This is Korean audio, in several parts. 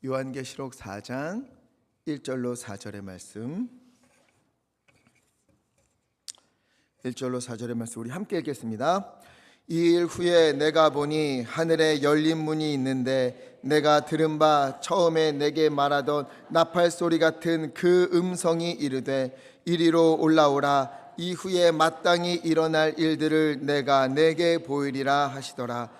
요한계시록 4장 1절로 4절의 말씀, 1절로 4절의 말씀 우리 함께 읽겠습니다. 이 일 후에 내가 보니 하늘에 열린 문이 있는데 내가 들은 바 처음에 내게 말하던 나팔 소리 같은 그 음성이 이르되 이리로 올라오라. 이후에 마땅히 일어날 일들을 내가 내게 보이리라 하시더라.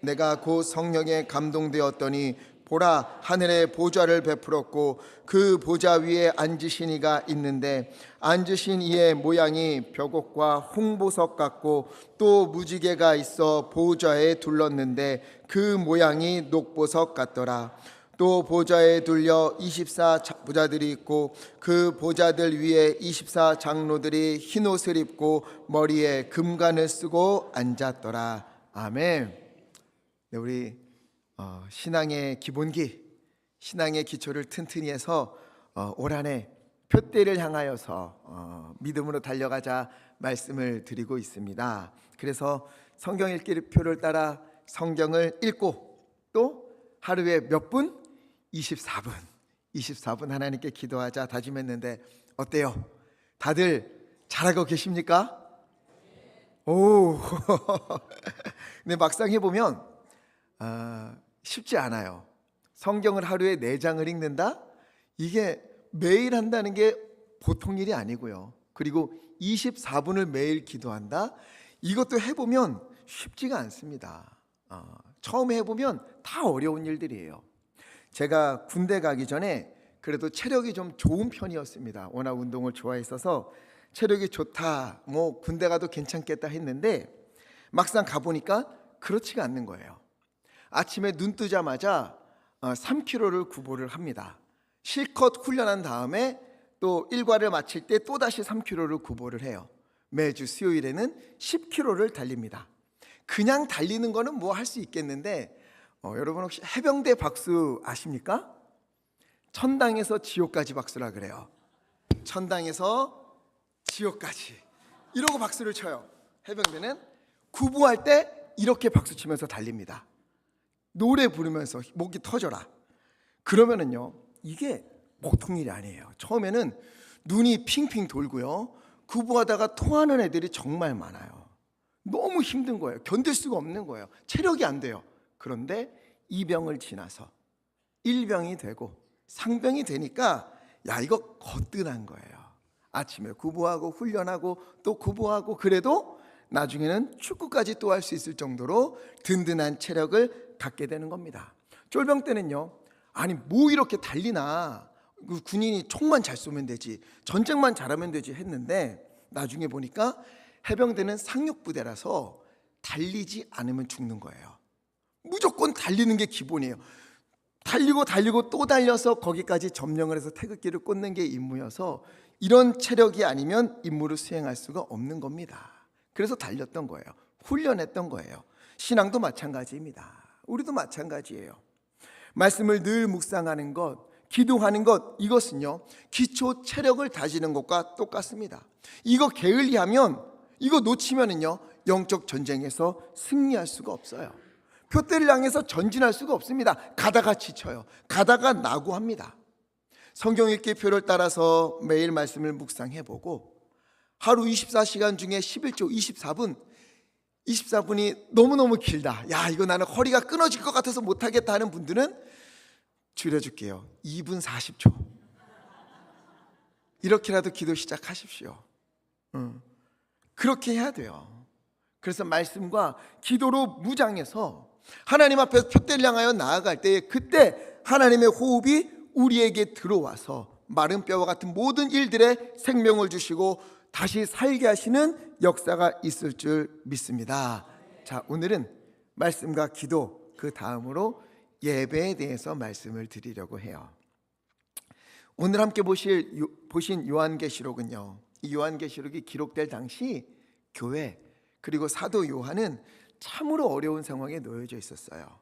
내가 곧 성령에 감동되었더니 보라, 하늘에 보좌를 베풀었고 그 보좌 위에 앉으신 이가 있는데 앉으신 이의 모양이 벽옥과 홍보석 같고 또 무지개가 있어 보좌에 둘렀는데 그 모양이 녹보석 같더라. 또 보좌에 둘려 24 보좌들이 있고 그 보좌들 위에 24 장로들이 흰옷을 입고 머리에 금관을 쓰고 앉았더라. 아멘. 네, 우리 신앙의 기본기, 신앙의 기초를 튼튼히 해서 올 한 해 표대를 향하여서 믿음으로 달려가자 말씀을 드리고 있습니다. 그래서 성경 읽기표를 따라 성경을 읽고 또 하루에 몇 분? 24분 하나님께 기도하자 다짐했는데 어때요? 다들 잘하고 계십니까? 오, 근데 막상 해보면 쉽지 않아요. 성경을 하루에 4장을 읽는다? 이게 매일 한다는 게 보통 일이 아니고요. 그리고 24분을 매일 기도한다? 이것도 해보면 쉽지가 않습니다. 처음에 해보면 다 어려운 일들이에요. 제가 군대 가기 전에 그래도 체력이 좀 좋은 편이었습니다. 워낙 운동을 좋아했어서 체력이 좋다, 뭐 군대 가도 괜찮겠다 했는데 막상 가보니까 그렇지가 않는 거예요. 아침에 눈 뜨자마자 3kg를 구보를 합니다. 실컷 훈련한 다음에 또 일과를 마칠 때 또다시 3kg를 구보를 해요. 매주 수요일에는 10km를 달립니다. 그냥 달리는 거는 뭐 할 수 있겠는데 여러분 혹시 해병대 박수 아십니까? 천당에서 지옥까지 박수라 그래요. 천당에서 지옥까지 이러고 박수를 쳐요. 해병대는 구보할 때 이렇게 박수 치면서 달립니다. 노래 부르면서 목이 터져라. 그러면은요, 이게 보통 일이 아니에요. 처음에는 눈이 핑핑 돌고요, 구보하다가 토하는 애들이 정말 많아요. 너무 힘든 거예요. 견딜 수가 없는 거예요. 체력이 안 돼요. 그런데 2병을 지나서 1병이 되고 상병이 되니까 야, 이거 거뜬한 거예요. 아침에 구보하고 훈련하고 또 구보하고, 그래도 나중에는 축구까지 또 할 수 있을 정도로 든든한 체력을 갖게 되는 겁니다. 쫄병 때는요, 아니 뭐 이렇게 달리나, 군인이 총만 잘 쏘면 되지, 전쟁만 잘하면 되지 했는데 나중에 보니까 해병대는 상륙부대라서 달리지 않으면 죽는 거예요. 무조건 달리는 게 기본이에요. 달리고 또 달려서 거기까지 점령을 해서 태극기를 꽂는 게 임무여서 이런 체력이 아니면 임무를 수행할 수가 없는 겁니다. 그래서 달렸던 거예요. 훈련했던 거예요. 신앙도 마찬가지입니다. 우리도 마찬가지예요. 말씀을 늘 묵상하는 것, 기도하는 것, 이것은요 기초 체력을 다지는 것과 똑같습니다. 이거 게을리하면, 이거 놓치면은요 영적 전쟁에서 승리할 수가 없어요. 표대를 향해서 전진할 수가 없습니다. 가다가 지쳐요. 가다가 나고합니다. 성경 읽기표를 따라서 매일 말씀을 묵상해보고 하루 24시간 중에 11조 24분이 너무너무 길다, 야 이거 나는 허리가 끊어질 것 같아서 못하겠다 하는 분들은 줄여줄게요. 2분 40초 이렇게라도 기도 시작하십시오. 그렇게 해야 돼요. 그래서 말씀과 기도로 무장해서 하나님 앞에서 표대를 향하여 나아갈 때, 그때 하나님의 호흡이 우리에게 들어와서 마른 뼈와 같은 모든 일들에 생명을 주시고 다시 살게 하시는 역사가 있을 줄 믿습니다. 자, 오늘은 말씀과 기도, 그 다음으로 예배에 대해서 말씀을 드리려고 해요. 오늘 함께 보신 요한계시록은요, 이 요한계시록이 기록될 당시 교회 그리고 사도 요한은 참으로 어려운 상황에 놓여져 있었어요.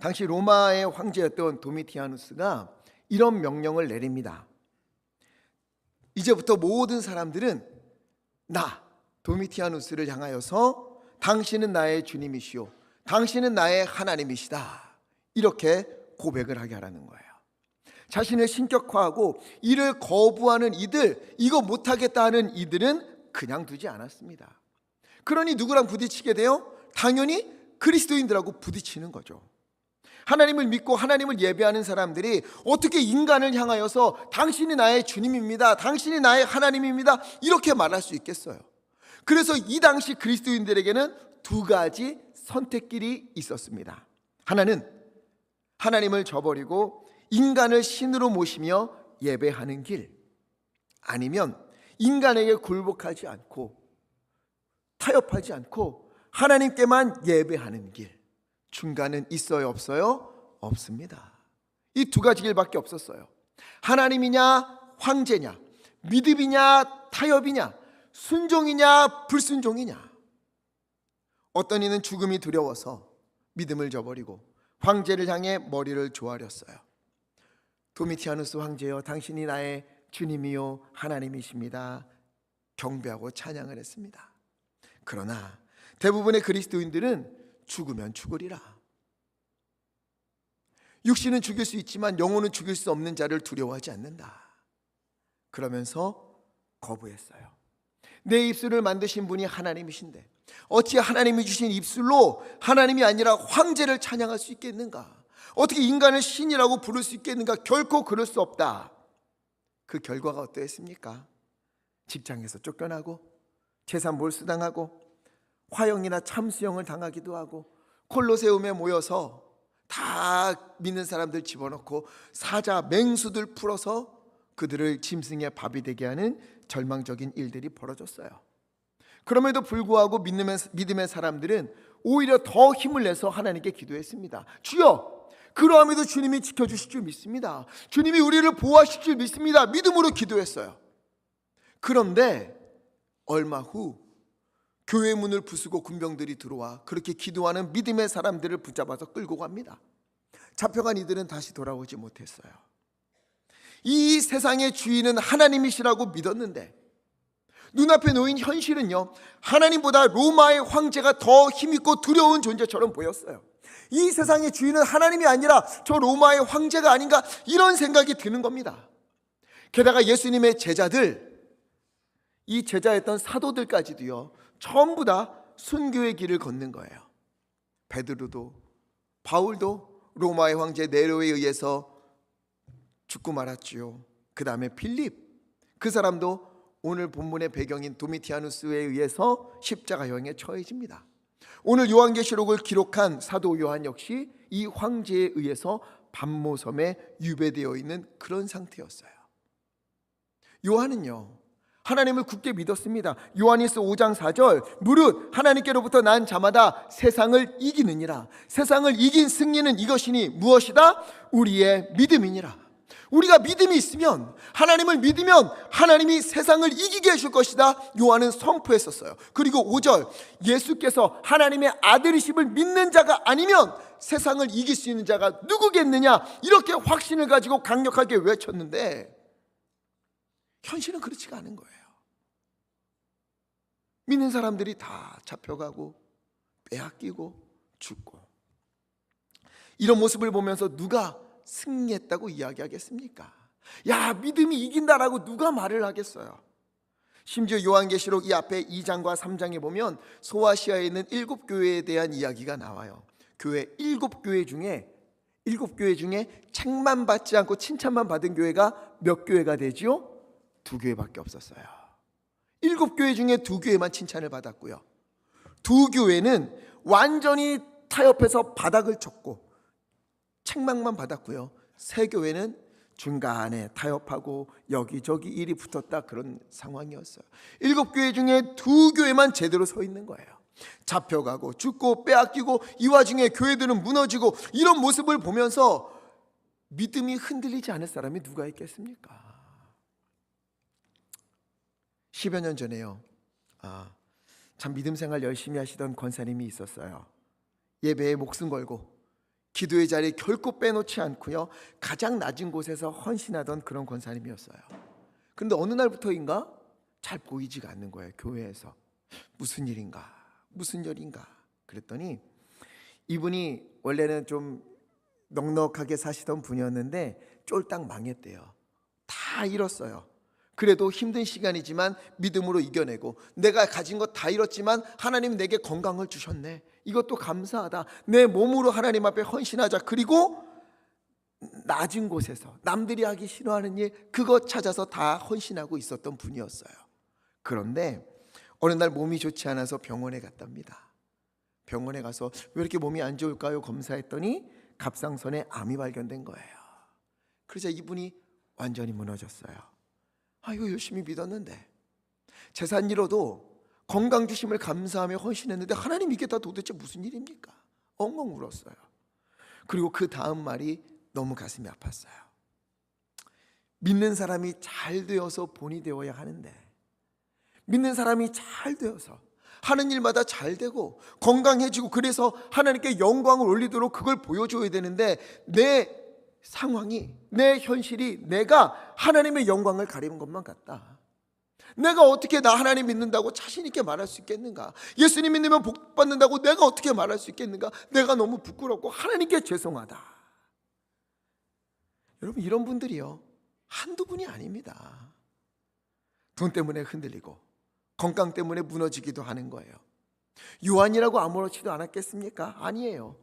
당시 로마의 황제였던 도미티아누스가 이런 명령을 내립니다. 이제부터 모든 사람들은 나 도미티아누스를 향하여서 당신은 나의 주님이시오, 당신은 나의 하나님이시다, 이렇게 고백을 하게 하라는 거예요. 자신을 신격화하고 이를 거부하는 이들, 이거 못하겠다 하는 이들은 그냥 두지 않았습니다. 그러니 누구랑 부딪히게 돼요? 당연히 그리스도인들하고 부딪히는 거죠. 하나님을 믿고 하나님을 예배하는 사람들이 어떻게 인간을 향하여서 당신이 나의 주님입니다, 당신이 나의 하나님입니다, 이렇게 말할 수 있겠어요? 그래서 이 당시 그리스도인들에게는 두 가지 선택길이 있었습니다. 하나는 하나님을 저버리고 인간을 신으로 모시며 예배하는 길, 아니면 인간에게 굴복하지 않고 타협하지 않고 하나님께만 예배하는 길. 중간은 있어요, 없어요? 없습니다. 이 두 가지 길밖에 없었어요. 하나님이냐 황제냐, 믿음이냐 타협이냐, 순종이냐 불순종이냐. 어떤 이는 죽음이 두려워서 믿음을 저버리고 황제를 향해 머리를 조아렸어요. 도미티아누스 황제여, 당신이 나의 주님이요 하나님이십니다. 경배하고 찬양을 했습니다. 그러나 대부분의 그리스도인들은 죽으면 죽으리라, 육신은 죽일 수 있지만 영혼은 죽일 수 없는 자를 두려워하지 않는다, 그러면서 거부했어요. 내 입술을 만드신 분이 하나님이신데 어찌 하나님이 주신 입술로 하나님이 아니라 황제를 찬양할 수 있겠는가? 어떻게 인간을 신이라고 부를 수 있겠는가? 결코 그럴 수 없다. 그 결과가 어떠했습니까? 직장에서 쫓겨나고 재산 몰수당하고 화형이나 참수형을 당하기도 하고 콜로세움에 모여서 다 믿는 사람들 집어넣고 사자 맹수들 풀어서 그들을 짐승의 밥이 되게 하는 절망적인 일들이 벌어졌어요. 그럼에도 불구하고 믿음의 사람들은 오히려 더 힘을 내서 하나님께 기도했습니다. 주여, 그러함에도 주님이 지켜주실 줄 믿습니다. 주님이 우리를 보호하실 줄 믿습니다. 믿음으로 기도했어요. 그런데 얼마 후 교회 문을 부수고 군병들이 들어와 그렇게 기도하는 믿음의 사람들을 붙잡아서 끌고 갑니다. 잡혀간 이들은 다시 돌아오지 못했어요. 이 세상의 주인은 하나님이시라고 믿었는데 눈앞에 놓인 현실은요, 하나님보다 로마의 황제가 더 힘있고 두려운 존재처럼 보였어요. 이 세상의 주인은 하나님이 아니라 저 로마의 황제가 아닌가, 이런 생각이 드는 겁니다. 게다가 예수님의 제자들, 이 제자였던 사도들까지도요, 전부 다 순교의 길을 걷는 거예요. 베드로도 바울도 로마의 황제 네로에 의해서 죽고 말았지요. 그 다음에 필립, 그 사람도 오늘 본문의 배경인 도미티아누스에 의해서 십자가형에 처해집니다. 오늘 요한계시록을 기록한 사도 요한 역시 이 황제에 의해서 반모섬에 유배되어 있는 그런 상태였어요. 요한은요, 하나님을 굳게 믿었습니다. 요한일서 5장 4절, 무릇 하나님께로부터 난 자마다 세상을 이기느니라. 세상을 이긴 승리는 이것이니 무엇이다? 우리의 믿음이니라. 우리가 믿음이 있으면, 하나님을 믿으면 하나님이 세상을 이기게 해줄 것이다, 요한은 선포했었어요. 그리고 5절, 예수께서 하나님의 아들이심을 믿는 자가 아니면 세상을 이길 수 있는 자가 누구겠느냐, 이렇게 확신을 가지고 강력하게 외쳤는데 현실은 그렇지가 않은 거예요. 믿는 사람들이 다 잡혀가고 빼앗기고 죽고, 이런 모습을 보면서 누가 승리했다고 이야기하겠습니까? 야, 믿음이 이긴다라고 누가 말을 하겠어요? 심지어 요한계시록 이 앞에 2장과 3장에 보면 소아시아에 있는 7교회에 대한 이야기가 나와요. 교회 7교회 중에 책만 받지 않고 칭찬만 받은 교회가 몇 교회가 되지요? 2교회밖에 없었어요. 7교회 중에 2교회만 칭찬을 받았고요, 2교회는 완전히 타협해서 바닥을 쳤고 책망만 받았고요, 3교회는 중간에 타협하고 여기저기 일이 붙었다, 그런 상황이었어요. 7교회 중에 2교회만 제대로 서 있는 거예요. 잡혀가고 죽고 빼앗기고 이 와중에 교회들은 무너지고, 이런 모습을 보면서 믿음이 흔들리지 않을 사람이 누가 있겠습니까? 10여 년 전에요, 참 믿음 생활 열심히 하시던 권사님이 있었어요. 예배에 목숨 걸고 기도의 자리에 결코 빼놓지 않고요, 가장 낮은 곳에서 헌신하던 그런 권사님이었어요. 그런데 어느 날부터인가 잘 보이지가 않는 거예요. 교회에서 무슨 일인가 그랬더니 이분이 원래는 좀 넉넉하게 사시던 분이었는데 쫄딱 망했대요. 다 잃었어요. 그래도 힘든 시간이지만 믿음으로 이겨내고, 내가 가진 것 다 잃었지만 하나님 내게 건강을 주셨네, 이것도 감사하다, 내 몸으로 하나님 앞에 헌신하자. 그리고 낮은 곳에서 남들이 하기 싫어하는 일, 그거 찾아서 다 헌신하고 있었던 분이었어요. 그런데 어느 날 몸이 좋지 않아서 병원에 갔답니다. 병원에 가서 왜 이렇게 몸이 안 좋을까요? 검사했더니 갑상선에 암이 발견된 거예요. 그러자 이분이 완전히 무너졌어요. 이거 열심히 믿었는데, 재산 잃어도 건강 주심을 감사하며 헌신했는데 하나님, 이게 다 도대체 무슨 일입니까? 엉엉 울었어요. 그리고 그 다음 말이 너무 가슴이 아팠어요. 믿는 사람이 잘 되어서 본이 되어야 하는데, 믿는 사람이 잘 되어서 하는 일마다 잘 되고 건강해지고, 그래서 하나님께 영광을 올리도록 그걸 보여줘야 되는데, 내 상황이, 내 현실이 내가 하나님의 영광을 가리는 것만 같다. 내가 어떻게 나 하나님 믿는다고 자신 있게 말할 수 있겠는가? 예수님 믿으면 복 받는다고 내가 어떻게 말할 수 있겠는가? 내가 너무 부끄럽고 하나님께 죄송하다. 여러분, 이런 분들이요, 한두 분이 아닙니다. 돈 때문에 흔들리고 건강 때문에 무너지기도 하는 거예요. 요한이라고 아무렇지도 않았겠습니까? 아니에요.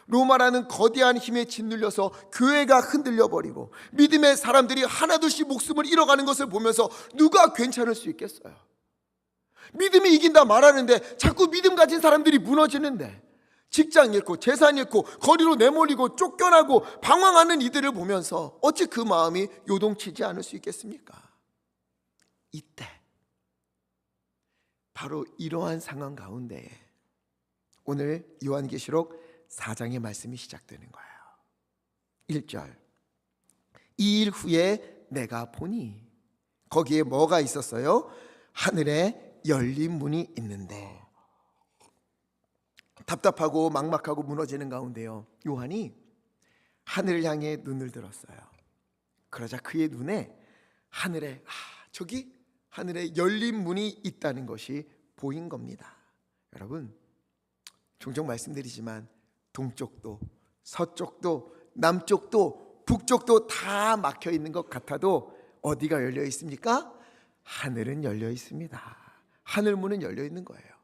로마라는 거대한 힘에 짓눌려서 교회가 흔들려 버리고 믿음의 사람들이 하나둘씩 목숨을 잃어가는 것을 보면서 누가 괜찮을 수 있겠어요? 믿음이 이긴다 말하는데 자꾸 믿음 가진 사람들이 무너지는데, 직장 잃고 재산 잃고 거리로 내몰리고 쫓겨나고 방황하는 이들을 보면서 어찌 그 마음이 요동치지 않을 수 있겠습니까? 이때 바로 이러한 상황 가운데 오늘 요한계시록 4장의 말씀이 시작되는 거예요. 1절, 이 일 후에 내가 보니, 거기에 뭐가 있었어요? 하늘에 열린 문이 있는데, 답답하고 막막하고 무너지는 가운데요, 요한이 하늘을 향해 눈을 들었어요. 그러자 그의 눈에 하늘에, 저기 하늘에 열린 문이 있다는 것이 보인 겁니다. 여러분, 종종 말씀드리지만 동쪽도 서쪽도 남쪽도 북쪽도 다 막혀 있는 것 같아도 어디가 열려 있습니까? 하늘은 열려 있습니다. 하늘문은 열려 있는 거예요.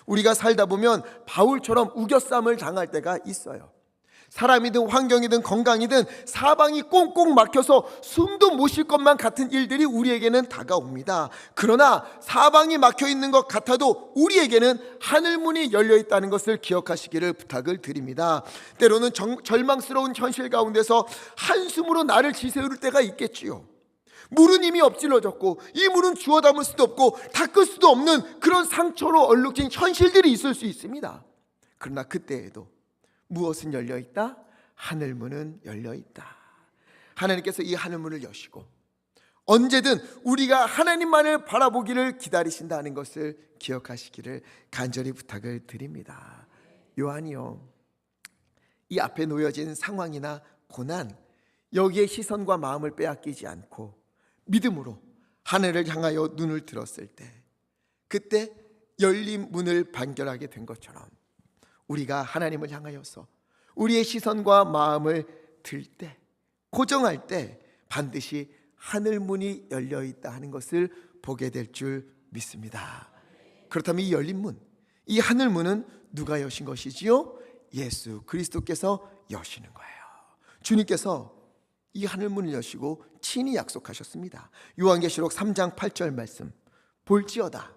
우리가 살다 보면 바울처럼 우겨쌈을 당할 때가 있어요. 사람이든 환경이든 건강이든 사방이 꽁꽁 막혀서 숨도 못 쉴 것만 같은 일들이 우리에게는 다가옵니다. 그러나 사방이 막혀 있는 것 같아도 우리에게는 하늘문이 열려 있다는 것을 기억하시기를 부탁을 드립니다. 때로는 절망스러운 현실 가운데서 한숨으로 나를 지새울 때가 있겠지요. 물은 이미 엎질러졌고 이 물은 주워 담을 수도 없고 닦을 수도 없는 그런 상처로 얼룩진 현실들이 있을 수 있습니다. 그러나 그때에도 무엇은 열려있다? 하늘문은 열려있다. 하나님께서 이 하늘문을 여시고 언제든 우리가 하나님만을 바라보기를 기다리신다는 것을 기억하시기를 간절히 부탁을 드립니다. 요한이요, 이 앞에 놓여진 상황이나 고난, 여기에 시선과 마음을 빼앗기지 않고 믿음으로 하늘을 향하여 눈을 들었을 때, 그때 열린 문을 발견하게 된 것처럼 우리가 하나님을 향하여서 우리의 시선과 마음을 들 때, 고정할 때 반드시 하늘문이 열려있다 하는 것을 보게 될 줄 믿습니다. 그렇다면 이 열린 문, 이 하늘문은 누가 여신 것이지요? 예수 그리스도께서 여시는 거예요. 주님께서 이 하늘문을 여시고 친히 약속하셨습니다. 요한계시록 3장 8절 말씀, 볼지어다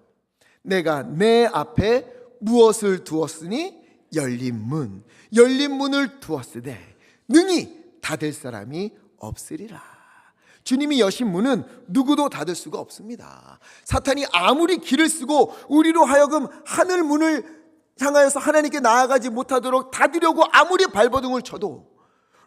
내가 내 앞에 무엇을 두었으니 열린 문을 두었으되 능히 닫을 사람이 없으리라. 주님이 여신 문은 누구도 닫을 수가 없습니다. 사탄이 아무리 길을 쓰고 우리로 하여금 하늘 문을 향하여서 하나님께 나아가지 못하도록 닫으려고 아무리 발버둥을 쳐도,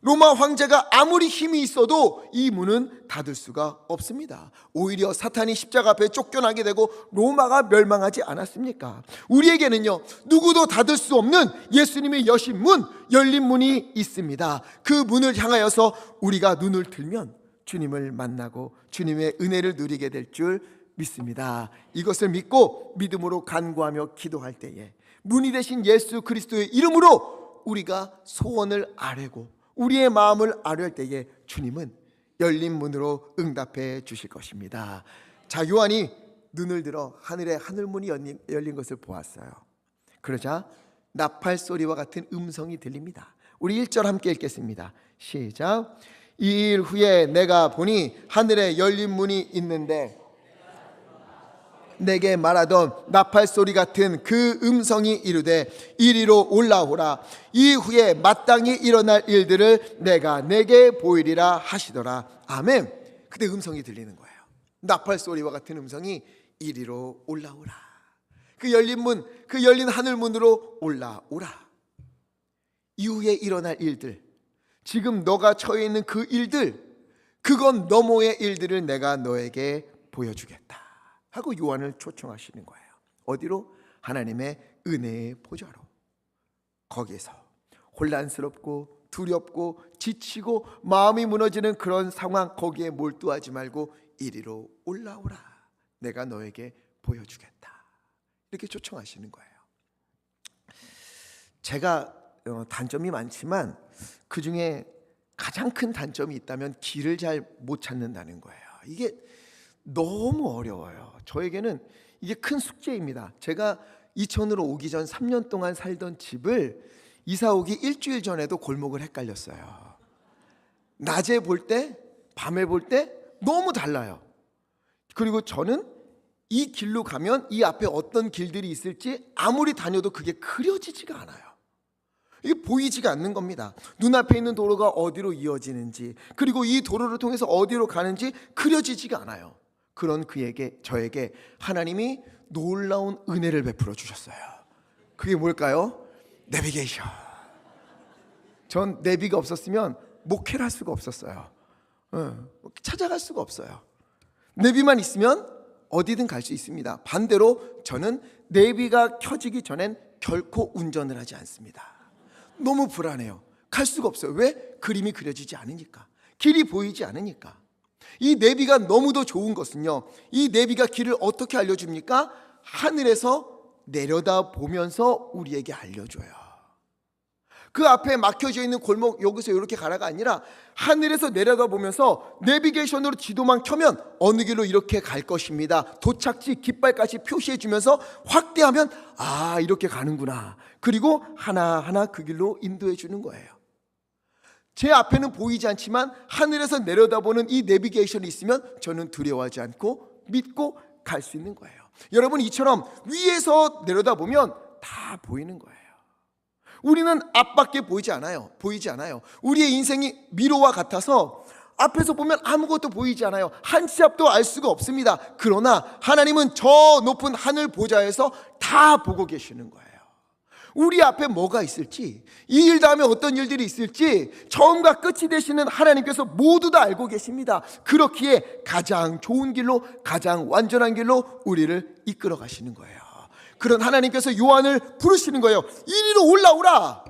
로마 황제가 아무리 힘이 있어도 이 문은 닫을 수가 없습니다. 오히려 사탄이 십자가 앞에 쫓겨나게 되고 로마가 멸망하지 않았습니까? 우리에게는요, 누구도 닫을 수 없는 예수님의 여신 문, 열린 문이 있습니다. 그 문을 향하여서 우리가 눈을 들면 주님을 만나고 주님의 은혜를 누리게 될 줄 믿습니다. 이것을 믿고 믿음으로 간구하며 기도할 때에 문이 되신 예수 그리스도의 이름으로 우리가 소원을 아뢰고 우리의 마음을 아뢰할 때에 주님은 열린 문으로 응답해 주실 것입니다. 자, 요한이 눈을 들어 하늘에 하늘문이 열린 것을 보았어요. 그러자 나팔 소리와 같은 음성이 들립니다. 우리 1절 함께 읽겠습니다. 시작. 이 일 후에 내가 보니 하늘에 열린 문이 있는데 내게 말하던 나팔 소리 같은 그 음성이 이르되 이리로 올라오라. 이후에 마땅히 일어날 일들을 내가 내게 보이리라 하시더라. 아멘. 그때 음성이 들리는 거예요. 나팔 소리와 같은 음성이 이리로 올라오라. 그 열린 문, 그 열린 하늘 문으로 올라오라. 이후에 일어날 일들, 지금 너가 처해 있는 그 일들, 그건 너머의 일들을 내가 너에게 보여주겠다 하고 요한을 초청하시는 거예요. 어디로? 하나님의 은혜의 보좌로. 거기에서 혼란스럽고 두렵고 지치고 마음이 무너지는 그런 상황, 거기에 몰두하지 말고 이리로 올라오라. 내가 너에게 보여주겠다. 이렇게 초청하시는 거예요. 제가 단점이 많지만 그 중에 가장 큰 단점이 있다면 길을 잘 못 찾는다는 거예요. 이게 너무 어려워요. 저에게는 이게 큰 숙제입니다. 제가 이천으로 오기 전 3년 동안 살던 집을 이사 오기 일주일 전에도 골목을 헷갈렸어요. 낮에 볼 때, 밤에 볼 때 너무 달라요. 그리고 저는 이 길로 가면 이 앞에 어떤 길들이 있을지 아무리 다녀도 그게 그려지지가 않아요. 이게 보이지가 않는 겁니다. 눈앞에 있는 도로가 어디로 이어지는지, 그리고 이 도로를 통해서 어디로 가는지 그려지지가 않아요. 그런 저에게 하나님이 놀라운 은혜를 베풀어 주셨어요. 그게 뭘까요? 내비게이션. 전 내비가 없었으면 목회를 할 수가 없었어요. 찾아갈 수가 없어요. 내비만 있으면 어디든 갈 수 있습니다. 반대로 저는 내비가 켜지기 전엔 결코 운전을 하지 않습니다. 너무 불안해요. 갈 수가 없어요. 왜? 그림이 그려지지 않으니까, 길이 보이지 않으니까. 이 내비가 너무도 좋은 것은요, 이 내비가 길을 어떻게 알려줍니까? 하늘에서 내려다 보면서 우리에게 알려줘요. 그 앞에 막혀져 있는 골목, 여기서 이렇게 가라가 아니라 하늘에서 내려다 보면서 내비게이션으로 지도만 켜면 어느 길로 이렇게 갈 것입니다. 도착지 깃발까지 표시해 주면서 확대하면 아, 이렇게 가는구나. 그리고 하나하나 그 길로 인도해 주는 거예요. 제 앞에는 보이지 않지만 하늘에서 내려다보는 이 내비게이션이 있으면 저는 두려워하지 않고 믿고 갈 수 있는 거예요. 여러분, 이처럼 위에서 내려다보면 다 보이는 거예요. 우리는 앞밖에 보이지 않아요. 우리의 인생이 미로와 같아서 앞에서 보면 아무것도 보이지 않아요. 한 치 앞도 알 수가 없습니다. 그러나 하나님은 저 높은 하늘 보좌에서 다 보고 계시는 거예요. 우리 앞에 뭐가 있을지, 이 일 다음에 어떤 일들이 있을지 처음과 끝이 되시는 하나님께서 모두 다 알고 계십니다. 그렇기에 가장 좋은 길로, 가장 완전한 길로 우리를 이끌어 가시는 거예요. 그런 하나님께서 요한을 부르시는 거예요. 이리로 올라오라.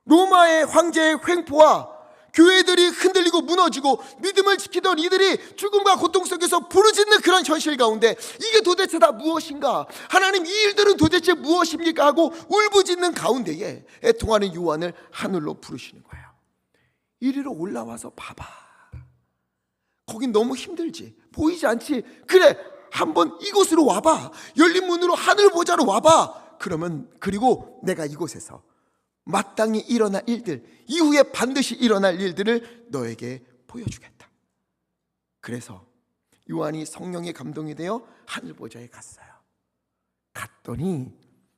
로마의 황제의 횡포와 교회들이 흔들리고 무너지고 믿음을 지키던 이들이 죽음과 고통 속에서 부르짖는 그런 현실 가운데 이게 도대체 다 무엇인가? 하나님, 이 일들은 도대체 무엇입니까? 하고 울부짖는 가운데에 애통하는 요한을 하늘로 부르시는 거예요. 이리로 올라와서 봐봐. 거긴 너무 힘들지, 보이지 않지? 그래, 한번 이곳으로 와봐. 열린 문으로 하늘 보좌로 와봐. 그리고 내가 이곳에서 마땅히 일어날 일들, 이후에 반드시 일어날 일들을 너에게 보여주겠다. 그래서 요한이 성령의 감동이 되어 하늘 보좌에 갔어요. 갔더니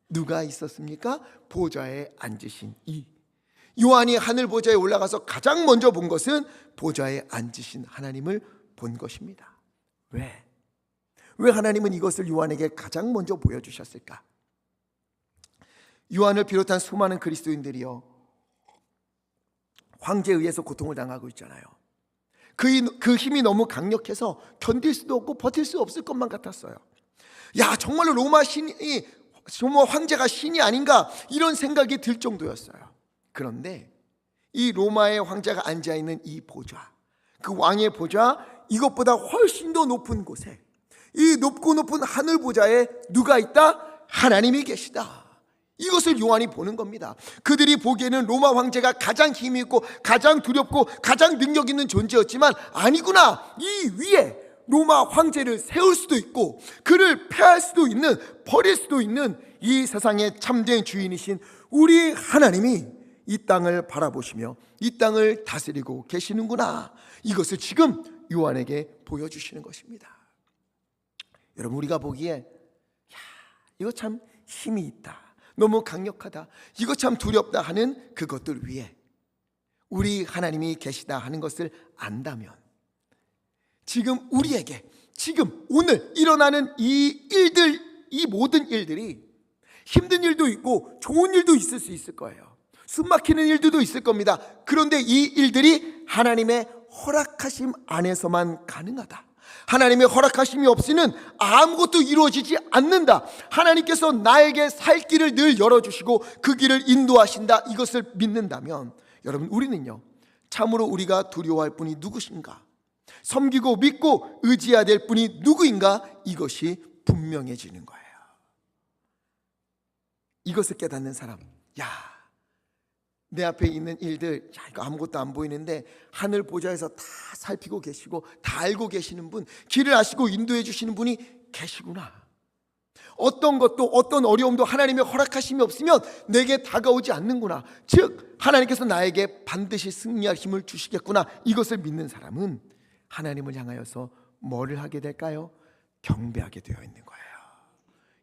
누가 있었습니까? 보좌에 앉으신 요한이 하늘 보좌에 올라가서 가장 먼저 본 것은 보좌에 앉으신 하나님을 본 것입니다. 왜 하나님은 이것을 요한에게 가장 먼저 보여주셨을까? 요한을 비롯한 수많은 그리스도인들이요, 황제에 의해서 고통을 당하고 있잖아요. 그 힘이 너무 강력해서 견딜 수도 없고 버틸 수 없을 것만 같았어요. 야, 정말로 로마 황제가 신이 아닌가, 이런 생각이 들 정도였어요. 그런데 이 로마의 황제가 앉아있는 이 보좌, 그 왕의 보좌, 이것보다 훨씬 더 높은 곳에, 이 높고 높은 하늘 보좌에 누가 있다? 하나님이 계시다. 이것을 요한이 보는 겁니다. 그들이 보기에는 로마 황제가 가장 힘이 있고 가장 두렵고 가장 능력 있는 존재였지만 아니구나, 이 위에 로마 황제를 세울 수도 있고 그를 폐할 수도 있는, 버릴 수도 있는 이 세상의 참된 주인이신 우리 하나님이 이 땅을 바라보시며 이 땅을 다스리고 계시는구나, 이것을 지금 요한에게 보여주시는 것입니다. 여러분, 우리가 보기에 이거 참 힘이 있다, 너무 강력하다, 이거 참 두렵다 하는 그것들 위에 우리 하나님이 계시다 하는 것을 안다면, 지금 우리에게 지금 오늘 일어나는 이 일들, 이 모든 일들이 힘든 일도 있고 좋은 일도 있을 수 있을 거예요. 숨막히는 일들도 있을 겁니다. 그런데 이 일들이 하나님의 허락하심 안에서만 가능하다. 하나님의 허락하심이 없이는 아무것도 이루어지지 않는다. 하나님께서 나에게 살 길을 늘 열어주시고 그 길을 인도하신다, 이것을 믿는다면 여러분, 우리는요 참으로 우리가 두려워할 분이 누구신가, 섬기고 믿고 의지해야 될 분이 누구인가, 이것이 분명해지는 거예요. 이것을 깨닫는 사람, 내 앞에 있는 일들, 이거 아무것도 안 보이는데 하늘 보좌에서 다 살피고 계시고 다 알고 계시는 분, 길을 아시고 인도해 주시는 분이 계시구나. 어떤 것도 어떤 어려움도 하나님의 허락하심이 없으면 내게 다가오지 않는구나. 즉 하나님께서 나에게 반드시 승리할 힘을 주시겠구나. 이것을 믿는 사람은 하나님을 향하여서 뭐를 하게 될까요? 경배하게 되어 있는 거예요.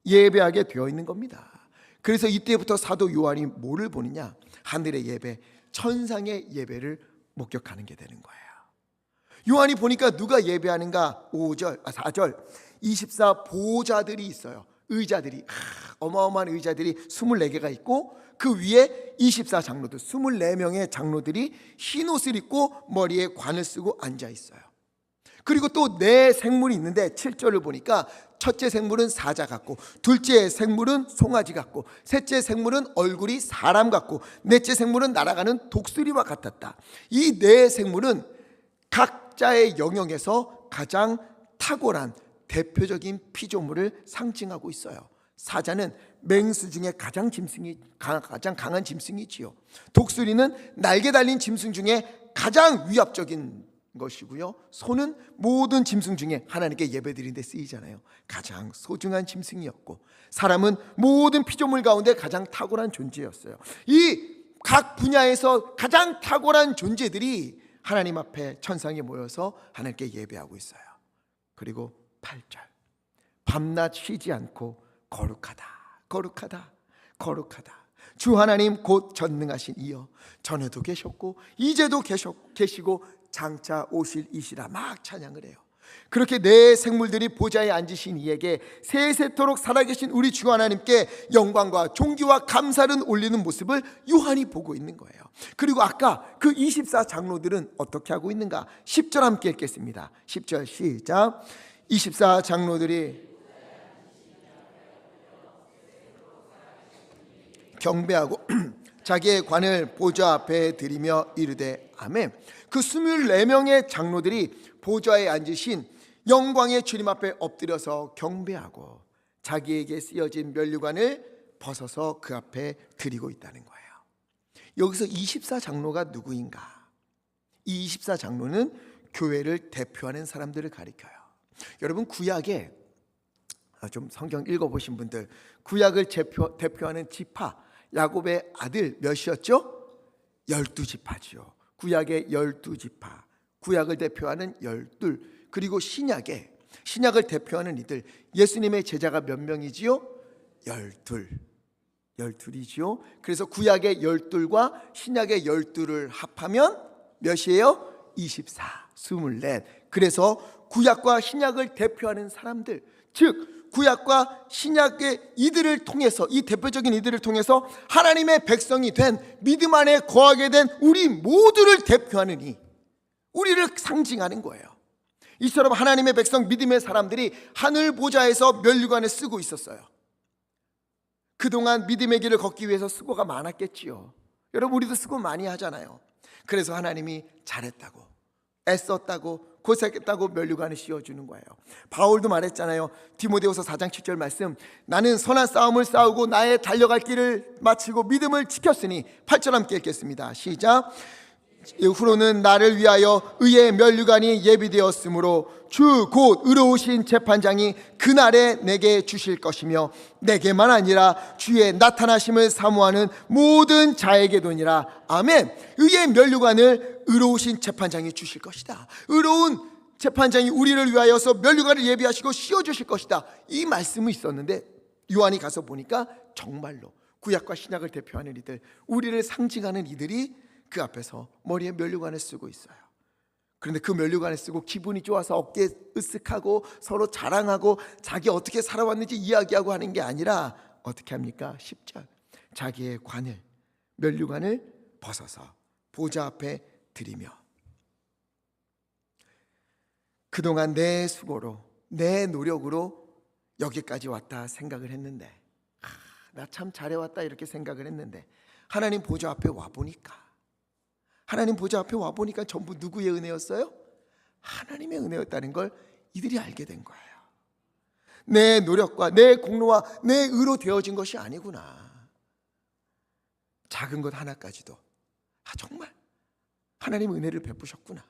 예배하게 되어 있는 겁니다. 그래서 이때부터 사도 요한이 뭐를 보느냐? 하늘의 예배, 천상의 예배를 목격하는 게 되는 거예요. 요한이 보니까 누가 예배하는가? 4절 24 보좌들이 있어요. 의자들이, 어마어마한 의자들이 24개가 있고 그 위에 24 장로들, 24명의 장로들이 흰 옷을 입고 머리에 관을 쓰고 앉아 있어요. 그리고 또 네 생물이 있는데 7절을 보니까 첫째 생물은 사자 같고, 둘째 생물은 송아지 같고, 셋째 생물은 얼굴이 사람 같고, 넷째 생물은 날아가는 독수리와 같았다. 이 네 생물은 각자의 영역에서 가장 탁월한 대표적인 피조물을 상징하고 있어요. 사자는 맹수 중에 가장 강한 짐승이지요. 독수리는 날개 달린 짐승 중에 가장 위압적인 것이고요. 소는 모든 짐승 중에 하나님께 예배드리는 데 쓰이잖아요. 가장 소중한 짐승이었고, 사람은 모든 피조물 가운데 가장 탁월한 존재였어요. 이 각 분야에서 가장 탁월한 존재들이 하나님 앞에 천상에 모여서 하나님께 예배하고 있어요. 그리고 8절 밤낮 쉬지 않고 거룩하다, 거룩하다, 거룩하다. 주 하나님 곧 전능하신 이여, 전에도 계셨고 이제도 계시고 장차 오실 이시라, 막 찬양을 해요. 그렇게 네 생물들이 보좌에 앉으신 이에게 세세토록 살아계신 우리 주 하나님께 영광과 존귀와 감사를 올리는 모습을 요한이 보고 있는 거예요. 그리고 아까 그 24 장로들은 어떻게 하고 있는가? 10절 함께 읽겠습니다. 10절 시작. 24 장로들이 경배하고 자기의 관을 보좌 앞에 들이며 이르되 아멘. 그 24명의 장로들이 보좌에 앉으신 영광의 주님 앞에 엎드려서 경배하고 자기에게 쓰여진 면류관을 벗어서 그 앞에 드리고 있다는 거예요. 여기서 24 장로가 누구인가? 이 24 장로는 교회를 대표하는 사람들을 가리켜요. 여러분, 구약에 좀 성경 읽어보신 분들, 구약을 대표하는 지파, 야곱의 아들 몇이었죠? 12지파지요. 구약의 12지파, 구약을 대표하는 12, 그리고 신약을 대표하는 이들, 예수님의 제자가 몇 명이지요? 12이지요. 그래서 구약의 12과 신약의 12를 합하면 몇이에요? 24, 24. 그래서 구약과 신약을 대표하는 사람들, 즉 구약과 신약의 이들을 통해서, 이 대표적인 이들을 통해서 하나님의 백성이 된, 믿음 안에 거하게 된 우리 모두를 대표하는 우리를 상징하는 거예요. 이처럼 하나님의 백성, 믿음의 사람들이 하늘 보좌에서 면류관을 쓰고 있었어요. 그동안 믿음의 길을 걷기 위해서 수고가 많았겠지요. 여러분, 우리도 수고 많이 하잖아요. 그래서 하나님이 잘했다고, 애썼다고 고생했다고 면류관을 씌워주는 거예요. 바울도 말했잖아요. 디모데후서 4장 7절 말씀, 나는 선한 싸움을 싸우고 나의 달려갈 길을 마치고 믿음을 지켰으니 8절 함께 읽겠습니다. 시작. 후로는 나를 위하여 의의 면류관이 예비되었으므로 주 곧 의로우신 재판장이 그날에 내게 주실 것이며 내게만 아니라 주의 나타나심을 사모하는 모든 자에게도니라. 아멘. 의의 면류관을 의로우신 재판장이 주실 것이다. 의로운 재판장이 우리를 위하여서 면류관을 예비하시고 씌워주실 것이다. 이 말씀이 있었는데 요한이 가서 보니까 정말로 구약과 신약을 대표하는 이들, 우리를 상징하는 이들이 그 앞에서 머리에 면류관을 쓰고 있어요. 그런데 그 면류관을 쓰고 기분이 좋아서 어깨에 으쓱하고 서로 자랑하고 자기 어떻게 살아왔는지 이야기하고 하는 게 아니라 어떻게 합니까? 10절, 자기의 관을, 면류관을 벗어서 보좌 앞에 드리며, 그동안 내 수고로 내 노력으로 여기까지 왔다 생각을 했는데, 나 참 잘해왔다 이렇게 생각을 했는데, 하나님 보좌 앞에 와보니까, 하나님 보좌 앞에 와보니까 전부 누구의 은혜였어요? 하나님의 은혜였다는 걸 이들이 알게 된 거예요. 내 노력과 내 공로와 내 의로 되어진 것이 아니구나. 작은 것 하나까지도 정말 하나님 은혜를 베푸셨구나.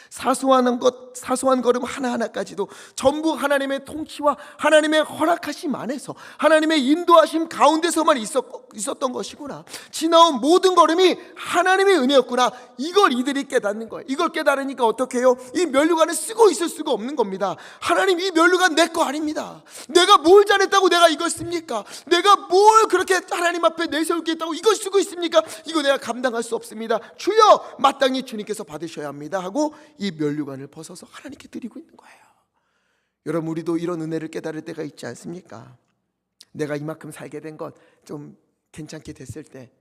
사소한 걸음 하나하나까지도 전부 하나님의 통치와 하나님의 허락하심 안에서, 하나님의 인도하심 가운데서만 있었던 것이구나. 지나온 모든 걸음이 하나님의 은혜였구나. 이걸 이들이 깨닫는 거예요. 이걸 깨달으니까 어떻게 해요? 이 면류관을 쓰고 있을 수가 없는 겁니다. 하나님, 이 면류관 내 거 아닙니다. 내가 뭘 잘했다고 내가 이걸 씁니까? 내가 뭘 그렇게 하나님 앞에 내세울 게 있다고 이걸 쓰고 있습니까? 이거 내가 감당할 수 없습니다. 주여, 마땅히 주님께서 받으셔야 합니다 하고 이 면류관을 벗어서 하나님께 드리고 있는 거예요. 여러분, 우리도 이런 은혜를 깨달을 때가 있지 않습니까? 내가 이만큼 살게 된 것 좀 괜찮게 됐을 때,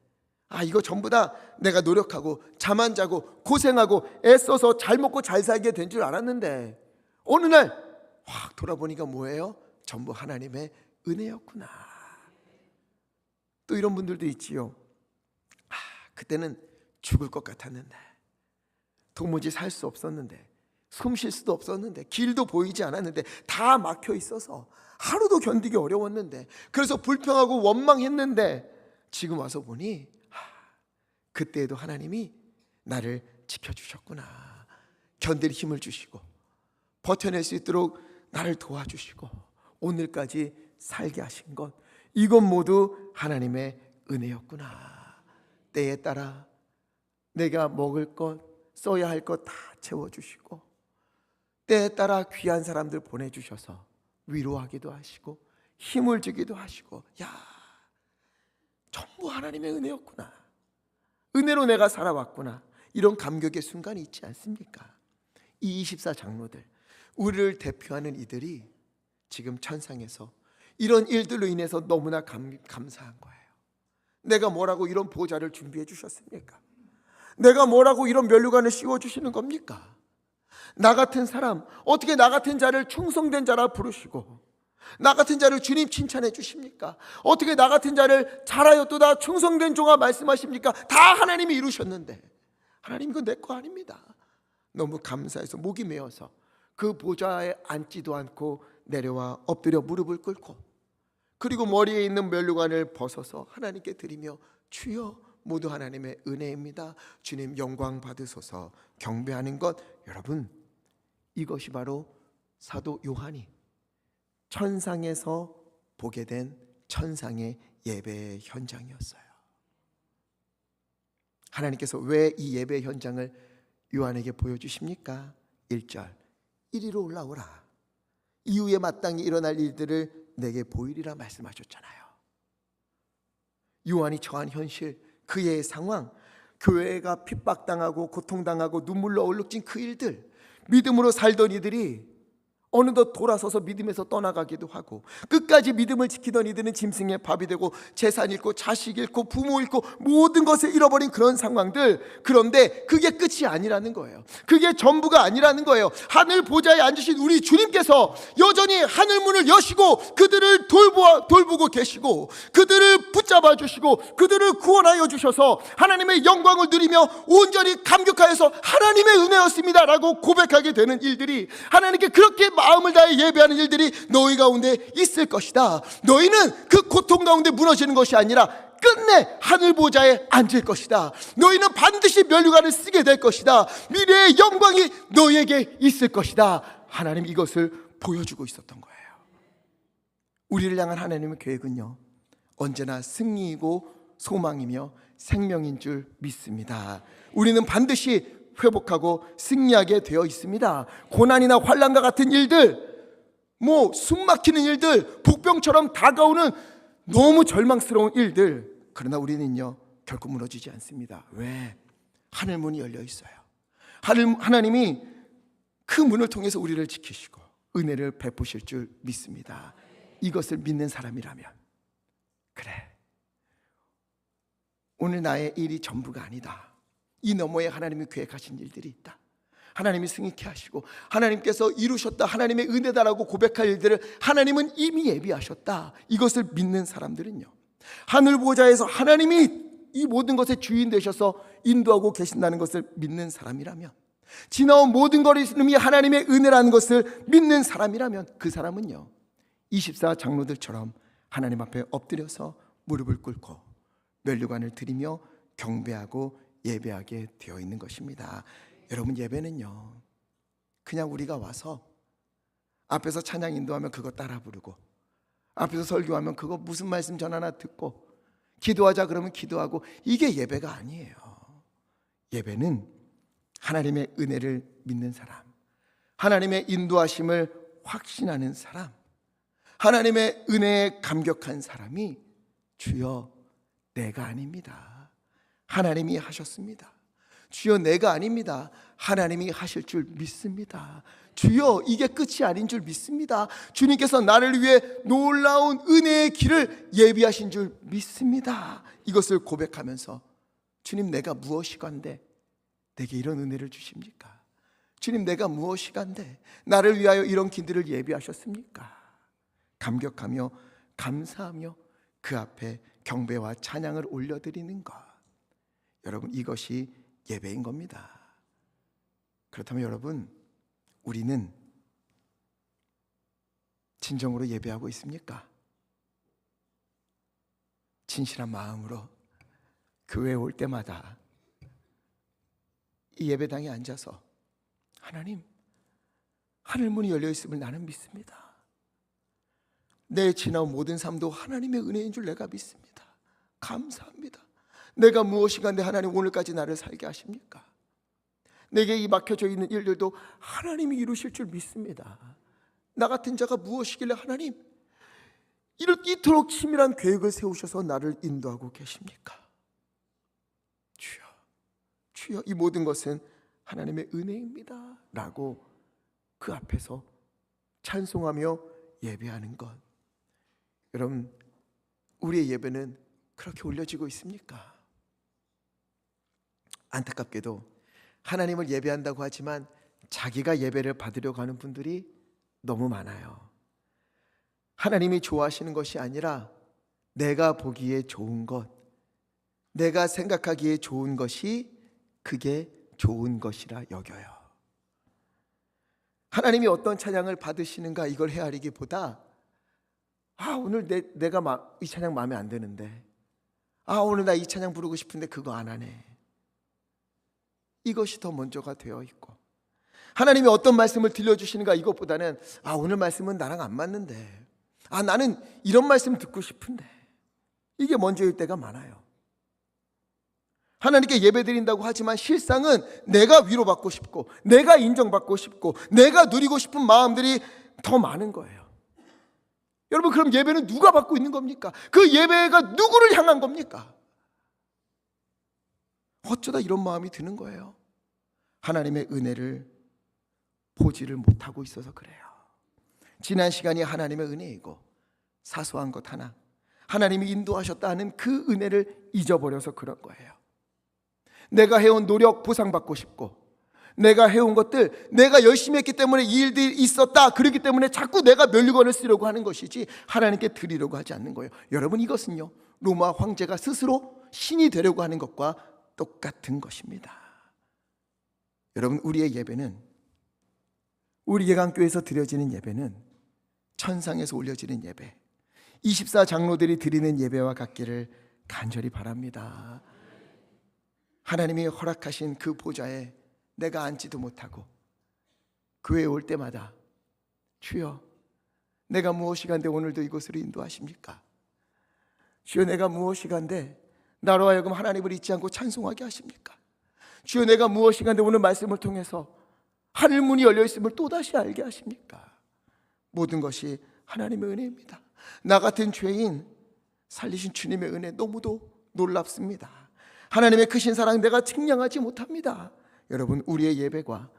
이거 전부 다 내가 노력하고 잠 안 자고 고생하고 애써서 잘 먹고 잘 살게 된 줄 알았는데 어느 날 확 돌아보니까 뭐예요? 전부 하나님의 은혜였구나. 또 이런 분들도 있지요. 그때는 죽을 것 같았는데, 도무지 살 수 없었는데, 숨 쉴 수도 없었는데, 길도 보이지 않았는데, 다 막혀 있어서 하루도 견디기 어려웠는데, 그래서 불평하고 원망했는데, 지금 와서 보니 그때에도 하나님이 나를 지켜주셨구나. 견딜 힘을 주시고 버텨낼 수 있도록 나를 도와주시고 오늘까지 살게 하신 것, 이건 모두 하나님의 은혜였구나. 때에 따라 내가 먹을 것, 써야 할 것 다 채워주시고, 때에 따라 귀한 사람들 보내주셔서 위로하기도 하시고 힘을 주기도 하시고, 전부 하나님의 은혜였구나. 은혜로 내가 살아왔구나. 이런 감격의 순간이 있지 않습니까? 이 24 장로들, 우리를 대표하는 이들이 지금 천상에서 이런 일들로 인해서 너무나 감사한 거예요. 내가 뭐라고 이런 보좌를 준비해 주셨습니까? 내가 뭐라고 이런 면류관을 씌워주시는 겁니까? 나 같은 사람, 어떻게 나 같은 자를 충성된 자라 부르시고 나 같은 자를 주님 칭찬해 주십니까? 어떻게 나 같은 자를 잘하였도다 충성된 종아 말씀하십니까? 다 하나님이 이루셨는데, 하나님 이거 내 거 아닙니다. 너무 감사해서 목이 메어서 그 보좌에 앉지도 않고 내려와 엎드려 무릎을 꿇고, 그리고 머리에 있는 면류관을 벗어서 하나님께 드리며, 주여, 모두 하나님의 은혜입니다. 주님 영광 받으소서 경배하는 것, 여러분, 이것이 바로 사도 요한이 천상에서 보게 된 천상의 예배의 현장이었어요. 하나님께서 왜 이 예배 현장을 요한에게 보여주십니까? 1절, 이리로 올라오라. 이후에 마땅히 일어날 일들을 내게 보이리라 말씀하셨잖아요. 요한이 처한 현실, 그의 상황, 교회가 핍박당하고 고통당하고 눈물로 얼룩진 그 일들, 믿음으로 살던 이들이 어느덧 돌아서서 믿음에서 떠나가기도 하고, 끝까지 믿음을 지키던 이들은 짐승의 밥이 되고 재산 잃고 자식 잃고 부모 잃고 모든 것을 잃어버린 그런 상황들. 그런데 그게 끝이 아니라는 거예요. 그게 전부가 아니라는 거예요. 하늘 보좌에 앉으신 우리 주님께서 여전히 하늘 문을 여시고 그들을 돌보고 계시고, 그들을 붙잡아 주시고 그들을 구원하여 주셔서 하나님의 영광을 누리며 온전히 감격하여서 하나님의 은혜였습니다 라고 고백하게 되는 일들이, 하나님께 그렇게 마음을 다해 예배하는 일들이 너희 가운데 있을 것이다. 너희는 그 고통 가운데 무너지는 것이 아니라 끝내 하늘 보좌에 앉을 것이다. 너희는 반드시 면류관을 쓰게 될 것이다. 미래의 영광이 너희에게 있을 것이다. 하나님 이것을 보여주고 있었던 거예요. 우리를 향한 하나님의 계획은요, 언제나 승리이고 소망이며 생명인 줄 믿습니다. 우리는 반드시 회복하고 승리하게 되어 있습니다. 고난이나 환난과 같은 일들, 숨막히는 일들, 복병처럼 다가오는 너무 절망스러운 일들, 그러나 우리는요 결코 무너지지 않습니다. 왜? 하늘 문이 열려 있어요. 하나님이 그 문을 통해서 우리를 지키시고 은혜를 베푸실 줄 믿습니다. 이것을 믿는 사람이라면, 그래, 오늘 나의 일이 전부가 아니다. 이 너머에 하나님이 계획하신 일들이 있다. 하나님이 승리케 하시고 하나님께서 이루셨다, 하나님의 은혜다라고 고백할 일들을 하나님은 이미 예비하셨다. 이것을 믿는 사람들은요, 하늘 보좌에서 하나님이 이 모든 것의 주인 되셔서 인도하고 계신다는 것을 믿는 사람이라면, 지나온 모든 걸음이 하나님의 은혜라는 것을 믿는 사람이라면, 그 사람은요 24 장로들처럼 하나님 앞에 엎드려서 무릎을 꿇고 면류관을 드리며 경배하고 예배하게 되어 있는 것입니다. 여러분, 예배는요 그냥 우리가 와서 앞에서 찬양 인도하면 그거 따라 부르고, 앞에서 설교하면 그거 무슨 말씀 전하나 듣고, 기도하자 그러면 기도하고, 이게 예배가 아니에요. 예배는 하나님의 은혜를 믿는 사람, 하나님의 인도하심을 확신하는 사람, 하나님의 은혜에 감격한 사람이 주여 내가 아닙니다, 하나님이 하셨습니다. 주여 내가 아닙니다, 하나님이 하실 줄 믿습니다. 주여 이게 끝이 아닌 줄 믿습니다. 주님께서 나를 위해 놀라운 은혜의 길을 예비하신 줄 믿습니다. 이것을 고백하면서, 주님 내가 무엇이간데 내게 이런 은혜를 주십니까? 주님 내가 무엇이간데 나를 위하여 이런 길들을 예비하셨습니까? 감격하며 감사하며 그 앞에 경배와 찬양을 올려드리는 것, 여러분 이것이 예배인 겁니다. 그렇다면 여러분, 우리는 진정으로 예배하고 있습니까? 진실한 마음으로 교회에 올 때마다 이 예배당에 앉아서 하나님, 하늘문이 열려 있음을 나는 믿습니다. 내 지나온 모든 삶도 하나님의 은혜인 줄 내가 믿습니다. 감사합니다. 내가 무엇인가인데 하나님 오늘까지 나를 살게 하십니까? 내게 이 막혀져 있는 일들도 하나님이 이루실 줄 믿습니다. 나 같은 자가 무엇이길래 하나님 이토록 치밀한 계획을 세우셔서 나를 인도하고 계십니까? 주여, 주여 이 모든 것은 하나님의 은혜입니다 라고 그 앞에서 찬송하며 예배하는 것, 여러분 우리의 예배는 그렇게 올려지고 있습니까? 안타깝게도 하나님을 예배한다고 하지만 자기가 예배를 받으려고 하는 분들이 너무 많아요. 하나님이 좋아하시는 것이 아니라 내가 보기에 좋은 것, 내가 생각하기에 좋은 것이 그게 좋은 것이라 여겨요. 하나님이 어떤 찬양을 받으시는가 이걸 헤아리기보다, 오늘 내가 이 찬양 마음에 안 드는데, 오늘 나 이 찬양 부르고 싶은데 그거 안 하네, 이것이 더 먼저가 되어 있고, 하나님이 어떤 말씀을 들려주시는가 이것보다는 오늘 말씀은 나랑 안 맞는데, 나는 이런 말씀 듣고 싶은데, 이게 먼저일 때가 많아요. 하나님께 예배드린다고 하지만 실상은 내가 위로받고 싶고 내가 인정받고 싶고 내가 누리고 싶은 마음들이 더 많은 거예요. 여러분, 그럼 예배는 누가 받고 있는 겁니까? 그 예배가 누구를 향한 겁니까? 어쩌다 이런 마음이 드는 거예요. 하나님의 은혜를 보지를 못하고 있어서 그래요. 지난 시간이 하나님의 은혜이고 사소한 것 하나 하나님이 인도하셨다 하는 그 은혜를 잊어버려서 그런 거예요. 내가 해온 노력 보상받고 싶고, 내가 해온 것들, 내가 열심히 했기 때문에 이 일들이 있었다, 그렇기 때문에 자꾸 내가 면류관을 쓰려고 하는 것이지 하나님께 드리려고 하지 않는 거예요. 여러분, 이것은요 로마 황제가 스스로 신이 되려고 하는 것과 똑같은 것입니다. 여러분, 우리의 예배는, 우리 예강교회에서 드려지는 예배는 천상에서 올려지는 예배, 24장로들이 드리는 예배와 같기를 간절히 바랍니다. 하나님이 허락하신 그 보좌에 내가 앉지도 못하고 교회에 올 때마다 주여 내가 무엇이간데 오늘도 이곳으로 인도하십니까? 주여 내가 무엇이간데 나로 하여금 하나님을 잊지 않고 찬송하게 하십니까? 주여 내가 무엇이간데 오늘 말씀을 통해서 하늘문이 열려있음을 또다시 알게 하십니까? 모든 것이 하나님의 은혜입니다. 나 같은 죄인 살리신 주님의 은혜 너무도 놀랍습니다. 하나님의 크신 사랑 내가 측량하지 못합니다. 여러분, 우리의 예배가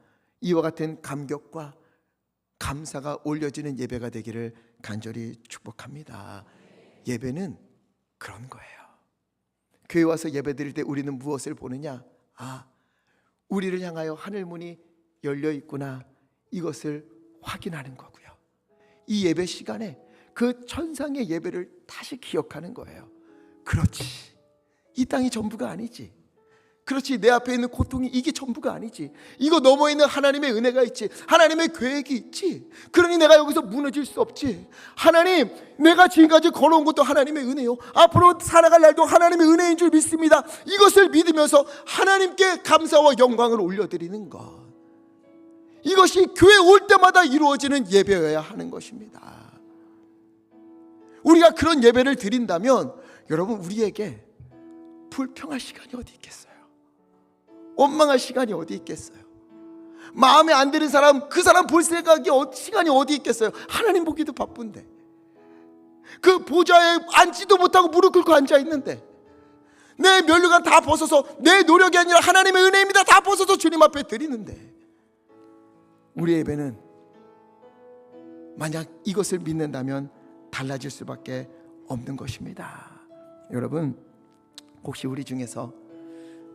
이와 같은 감격과 감사가 올려지는 예배가 되기를 간절히 축복합니다. 예배는 그런 거예요. 교회 와서 예배 드릴 때 우리는 무엇을 보느냐? 우리를 향하여 하늘문이 열려 있구나, 이것을 확인하는 거고요. 이 예배 시간에 그 천상의 예배를 다시 기억하는 거예요. 그렇지, 이 땅이 전부가 아니지. 그렇지, 내 앞에 있는 고통이 이게 전부가 아니지. 이거 너머에 있는 하나님의 은혜가 있지. 하나님의 계획이 있지. 그러니 내가 여기서 무너질 수 없지. 하나님, 내가 지금까지 걸어온 것도 하나님의 은혜요, 앞으로 살아갈 날도 하나님의 은혜인 줄 믿습니다. 이것을 믿으면서 하나님께 감사와 영광을 올려드리는 것, 이것이 교회 올 때마다 이루어지는 예배여야 하는 것입니다. 우리가 그런 예배를 드린다면 여러분, 우리에게 불평할 시간이 어디 있겠어요? 원망할 시간이 어디 있겠어요? 마음에 안 드는 사람, 그 사람 볼 생각이 시간이 어디 있겠어요? 하나님 보기도 바쁜데, 그 보좌에 앉지도 못하고 무릎 꿇고 앉아 있는데, 내 면류관 다 벗어서, 내 노력이 아니라 하나님의 은혜입니다, 다 벗어서 주님 앞에 드리는데, 우리의 예배는 만약 이것을 믿는다면 달라질 수밖에 없는 것입니다. 여러분, 혹시 우리 중에서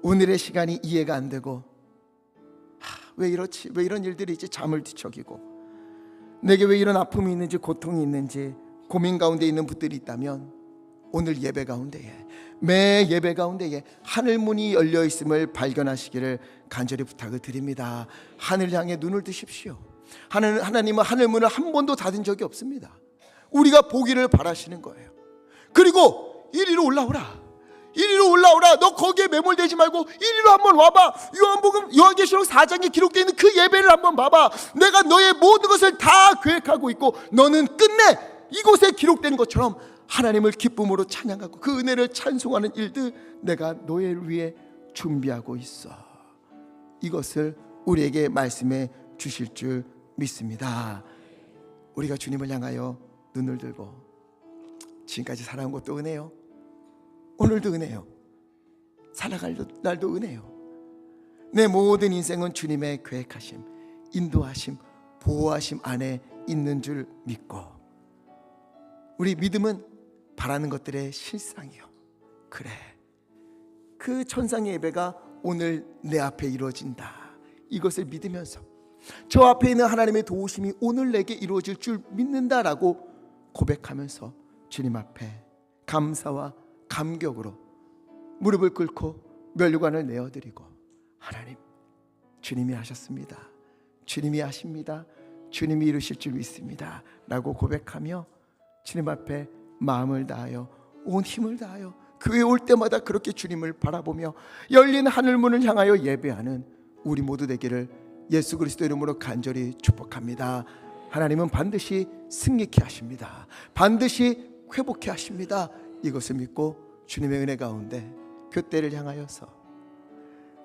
오늘의 시간이 이해가 안 되고, 왜 이렇지, 왜 이런 일들이 있지, 잠을 뒤척이고 내게 왜 이런 아픔이 있는지, 고통이 있는지 고민 가운데 있는 분들이 있다면, 오늘 예배 가운데에, 매 예배 가운데에 하늘문이 열려 있음을 발견하시기를 간절히 부탁을 드립니다. 하늘 향해 눈을 뜨십시오. 하나님은 하늘문을 한 번도 닫은 적이 없습니다. 우리가 보기를 바라시는 거예요. 그리고 이리로 올라오라, 이리로 올라오라. 너 거기에 매몰되지 말고 이리로 한번 와봐. 요한계시록 4장에 기록되어 있는 그 예배를 한번 봐봐. 내가 너의 모든 것을 다 계획하고 있고, 너는 끝내 이곳에 기록된 것처럼 하나님을 기쁨으로 찬양하고 그 은혜를 찬송하는 일들 내가 너희를 위해 준비하고 있어. 이것을 우리에게 말씀해 주실 줄 믿습니다. 우리가 주님을 향하여 눈을 들고, 지금까지 살아온 것도 은혜요, 오늘도 은혜요, 살아갈 날도 은혜요, 내 모든 인생은 주님의 계획하심, 인도하심, 보호하심 안에 있는 줄 믿고, 우리 믿음은 바라는 것들의 실상이요, 그래, 그 천상의 예배가 오늘 내 앞에 이루어진다, 이것을 믿으면서 저 앞에 있는 하나님의 도우심이 오늘 내게 이루어질 줄 믿는다라고 고백하면서 주님 앞에 감사와 감격으로 무릎을 꿇고 면류관을 내어드리고, 하나님, 주님이 하셨습니다, 주님이 하십니다, 주님이 이루실 줄 믿습니다 라고 고백하며 주님 앞에 마음을 다하여 온 힘을 다하여 교회 올 때마다 그렇게 주님을 바라보며 열린 하늘문을 향하여 예배하는 우리 모두 되기를 예수 그리스도 이름으로 간절히 축복합니다. 하나님은 반드시 승리케 하십니다. 반드시 회복케 하십니다. 이것을 믿고 주님의 은혜 가운데 표대를 향하여서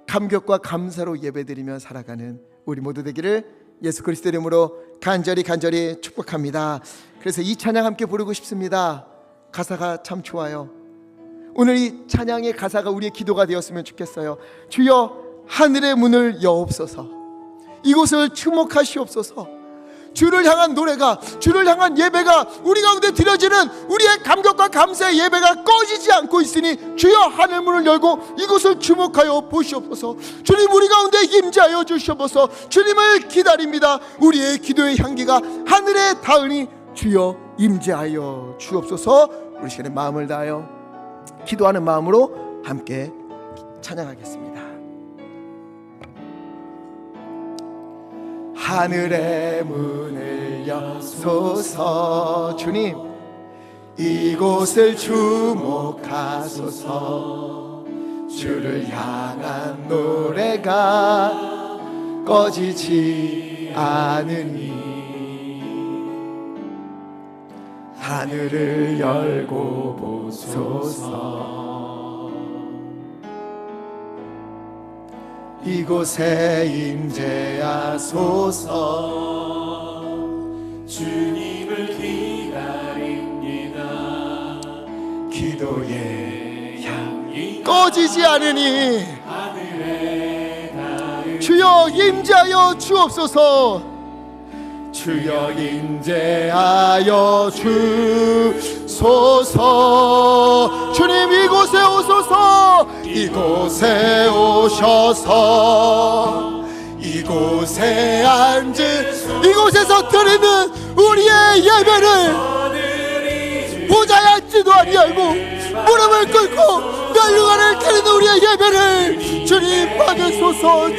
감격과 감사로 예배드리며 살아가는 우리 모두 되기를 예수 그리스도 이름으로 간절히 축복합니다. 그래서 이 찬양 함께 부르고 싶습니다. 가사가 참 좋아요. 오늘 이 찬양의 가사가 우리의 기도가 되었으면 좋겠어요. 주여 하늘의 문을 여옵소서, 이곳을 주목하시옵소서. 주를 향한 노래가, 주를 향한 예배가 우리 가운데 드려지는 우리의 감격과 감사의 예배가 꺼지지 않고 있으니 주여 하늘문을 열고 이곳을 주목하여 보시옵소서. 주님 우리 가운데 임재하여 주시옵소서. 주님을 기다립니다. 우리의 기도의 향기가 하늘에 닿으니 주여 임재하여 주옵소서. 우리 시간에 마음을 다하여 기도하는 마음으로 함께 찬양하겠습니다. 하늘의 문을 여소서. 주님 이곳을 주목하소서. 주를 향한 노래가 꺼지지 않으니 하늘을 열고 보소서. 이곳에 임재하소서. 주님을 기다립니다. 기도의 향이 꺼지지 않으니 하늘에 닿을 주여 임재하여 주옵소서. 주여 임재하여 주소서. 주님 이곳에 오소서. 이곳에 오셔서 이곳에 앉은 이곳에서 드리는 우리의 예배를 보좌에 앉지도 아니하고 무릎을 꿇고 멸류관을 드리는 우리의 예배를 주님 받으소서.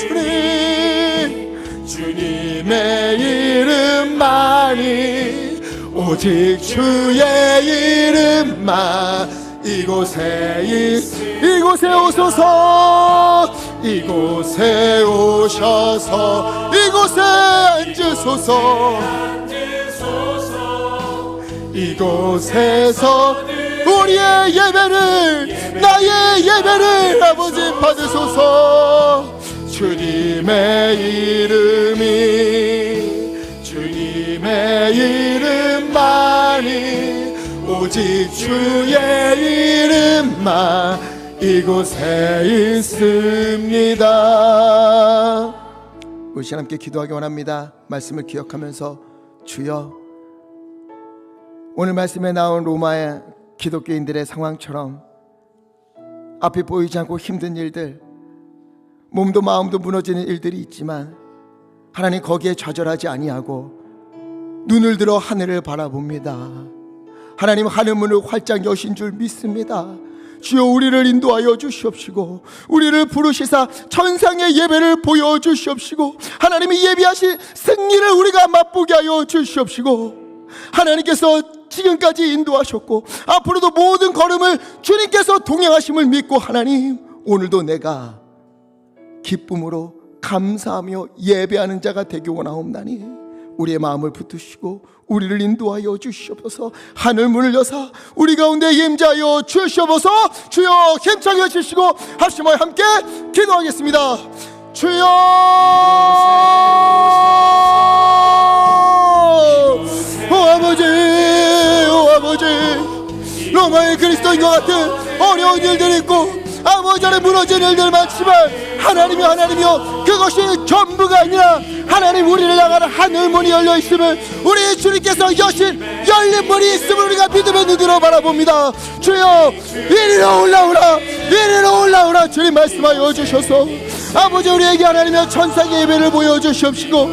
주님의 이름만이 오직 주의 이름만 이곳에 오소서. 이곳에 오셔서 이곳에 앉으소서. 이곳에서 우리의 예배를, 나의 예배를 아버지 받으소서. 주님의 이름만이 오직 주의 이름만 이곳에 있습니다. 우리 시간 함께 기도하기 원합니다. 말씀을 기억하면서 주여, 오늘 말씀에 나온 로마의 기독교인들의 상황처럼 앞이 보이지 않고 힘든 일들, 몸도 마음도 무너지는 일들이 있지만 하나님 거기에 좌절하지 아니하고 눈을 들어 하늘을 바라봅니다. 하나님 하늘문을 활짝 여신 줄 믿습니다. 주여 우리를 인도하여 주시옵시고 우리를 부르시사 천상의 예배를 보여주시옵시고 하나님이 예비하신 승리를 우리가 맛보게 하여 주시옵시고 하나님께서 지금까지 인도하셨고 앞으로도 모든 걸음을 주님께서 동행하심을 믿고 하나님 오늘도 내가 기쁨으로 감사하며 예배하는 자가 되기 원하옵나니 우리의 마음을 붙드시고 우리를 인도하여 주시옵소서. 하늘문을 여사 우리 가운데 임재하여 주시옵소서. 주여 힘차게 해주시고 합심하여 함께 기도하겠습니다. 주여 아버지 로마의 그리스도인과 같은 어려운 일들이 있고 아버지 안에 무너진 일들 많지만 하나님이여 그것이 전부가 아니라 하나님 우리를 향하는 하늘문이 열려있음을 우리 주님께서 여신 열린 문이 있음을 우리가 믿음의 눈으로 바라봅니다. 주여 이리로 올라오라 주님 말씀하여 주셔서 아버지 우리에게 하나님의 천상의 예배를 보여주시옵시고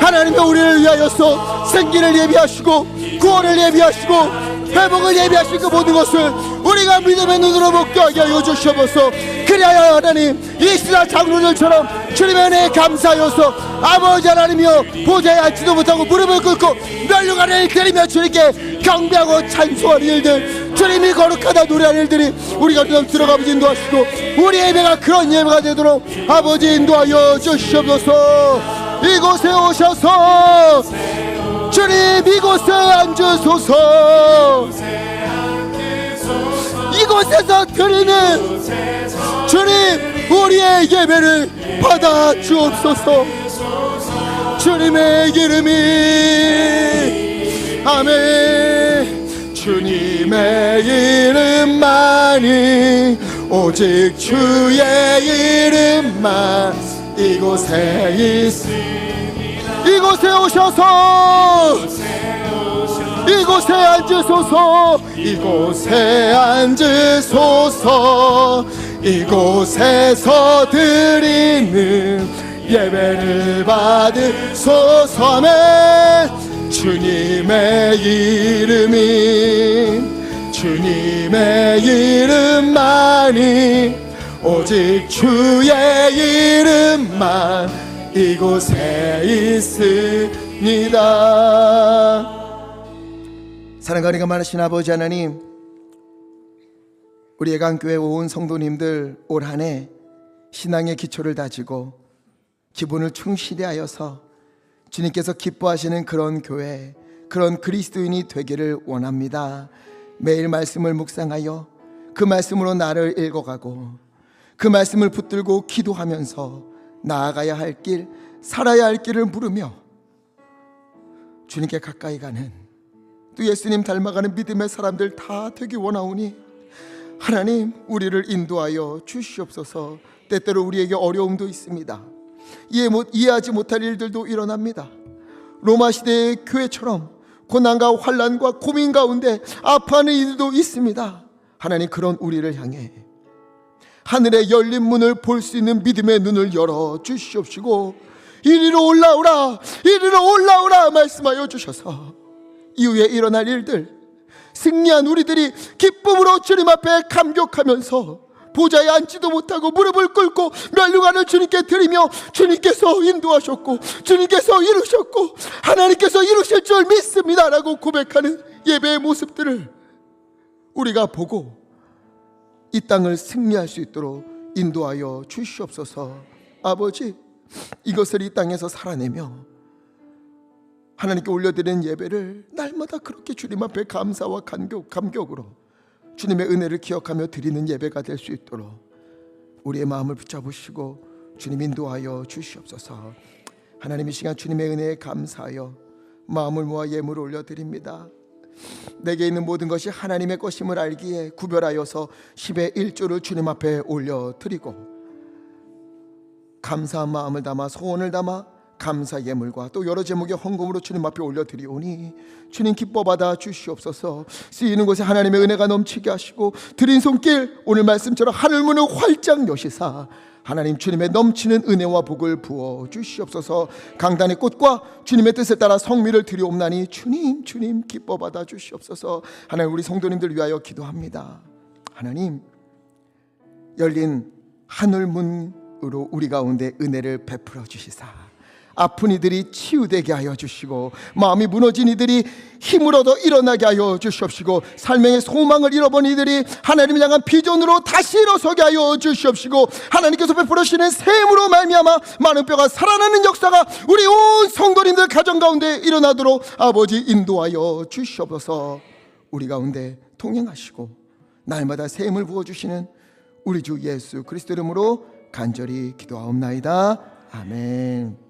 하나님의 우리를 위하여서 생기를 예비하시고 구원을 예비하시고 회복을 예비하신 그 모든 것을 우리가 믿음의 눈으로 목도하게 하여 주시옵소서. 그리하여 하나님 이스라엘 장로들처럼 주님의 은혜에 감사하여서 아버지 하나님이여 보좌에 앉지도 못하고 무릎을 꿇고 멸류관을 드리며 주님께 경배하고 찬송하는 일들 주님이 거룩하다 노래하는 일들이 우리가 들어가면서 인도하시고 우리의 예배가 그런 예배가 되도록 아버지 인도하여 주시옵소서. 이곳에 오셔서 주님 이곳에 앉으소서. 이곳에서 드리는 주님 우리의 예배를 받아 주옵소서. 주님의 이름이 아멘. 주님의 이름만이 오직 주의 이름만 이곳에 있습니다. 이곳에 오셔서 이곳에 앉으소서. 이곳에 앉으소서. 이곳에서 드리는 예배를 받으소서. 아멘. 주님의 주님의 이름만이, 오직 주의 이름만 이곳에 있습니다. 사랑과 은혜가 많으신 아버지 하나님, 우리 예강교회 온 성도님들 올 한 해 신앙의 기초를 다지고 기본을 충실히 하여서 주님께서 기뻐하시는 그런 교회, 그런 그리스도인이 되기를 원합니다. 매일 말씀을 묵상하여 그 말씀으로 나를 읽어가고 그 말씀을 붙들고 기도하면서 나아가야 할 길, 살아야 할 길을 물으며 주님께 가까이 가는, 또 예수님 닮아가는 믿음의 사람들 다 되기 원하오니 하나님, 우리를 인도하여 주시옵소서. 때때로 우리에게 어려움도 있습니다. 이해하지 못할 일들도 일어납니다. 로마 시대의 교회처럼 고난과 환난과 고민 가운데 아파하는 일도 있습니다. 하나님, 그런 우리를 향해 하늘의 열린 문을 볼 수 있는 믿음의 눈을 열어 주시옵시고, 이리로 올라오라, 이리로 올라오라 말씀하여 주셔서 이후에 일어날 일들, 승리한 우리들이 기쁨으로 주님 앞에 감격하면서 보좌에 앉지도 못하고 무릎을 꿇고 멸류관을 주님께 드리며, 주님께서 인도하셨고 주님께서 이루셨고 하나님께서 이루실 줄 믿습니다 라고 고백하는 예배의 모습들을 우리가 보고 이 땅을 승리할 수 있도록 인도하여 주시옵소서. 아버지, 이것을 이 땅에서 살아내며 하나님께 올려드리는 예배를 날마다 그렇게 주님 앞에 감사와 감격으로 주님의 은혜를 기억하며 드리는 예배가 될 수 있도록 우리의 마음을 붙잡으시고 주님 인도하여 주시옵소서. 하나님, 이 시간 주님의 은혜에 감사하여 마음을 모아 예물을 올려드립니다. 내게 있는 모든 것이 하나님의 것임을 알기에 구별하여서 10의 1조를 주님 앞에 올려드리고, 감사한 마음을 담아 소원을 담아 감사 예물과 또 여러 제목의 헌금으로 주님 앞에 올려드리오니 주님 기뻐 받아 주시옵소서. 쓰이는 곳에 하나님의 은혜가 넘치게 하시고, 드린 손길 오늘 말씀처럼 하늘문을 활짝 여시사 하나님 주님의 넘치는 은혜와 복을 부어 주시옵소서. 강단의 꽃과 주님의 뜻에 따라 성미를 드리옵나니 주님 기뻐 받아 주시옵소서. 하나님, 우리 성도님들 위하여 기도합니다. 하나님, 열린 하늘문으로 우리 가운데 은혜를 베풀어 주시사 아픈 이들이 치유되게 하여 주시고, 마음이 무너진 이들이 힘을 얻어 일어나게 하여 주시옵시고, 삶의 소망을 잃어버린 이들이 하나님을 향한 비전으로 다시 일어서게 하여 주시옵시고, 하나님께서 베풀으시는 샘으로 말미암아 많은 뼈가 살아나는 역사가 우리 온 성도님들 가정 가운데 일어나도록 아버지 인도하여 주시옵소서. 우리 가운데 동행하시고 날마다 샘을 부어주시는 우리 주 예수 그리스도 이름으로 간절히 기도하옵나이다. 아멘.